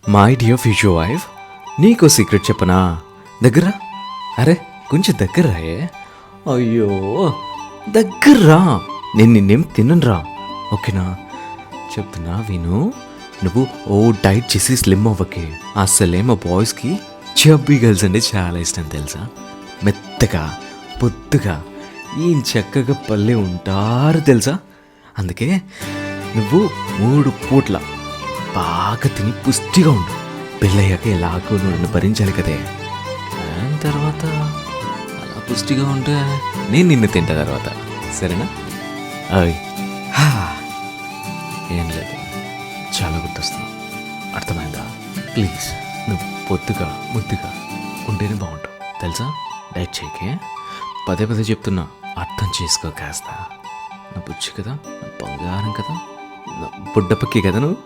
My dear future wife, నీకో secret చెప్పనా? దగ్గర అరే కొంచెం దగ్గర రాయే. అయ్యో దగ్గర్రా, నేను నిన్నేం తిననురా, ఓకేనా? చెప్తున్నా విను. నువ్వు డైట్ చేసి స్లిమ్ అవ్వకే. అసలే మా బాయ్స్కి చబ్బీ గర్ల్స్ అంటే చాలా ఇష్టం తెలుసా. మెత్తగా పొద్దుగా ఏం చక్కగా పల్లె ఉంటారు తెలుసా. అందుకే నువ్వు 3 పూట్ల బాగా తిని పుష్టిగా ఉండు. పెళ్ళయ్యాక ఎలాగో నన్ను భరించాలి కదే. దాని తర్వాత అలా పుష్టిగా ఉంటే నేను నిన్ను తింటా తర్వాత, సరేనా? అయ్ ఏం లేదు, చాలా గుర్తొస్తున్నావు, అర్థమైందా? ప్లీజ్ నువ్వు పొద్దుగా ముద్దుగా ఉంటేనే బాగుంటావు తెలుసా. డైట్ చేయకే, పదే పదే చెప్తున్నా, అర్థం చేసుకో కాస్త. నా బుజ్జి కదా, నా బంగారం కదా, నా బుడ్డపక్కి కదా నువ్వు.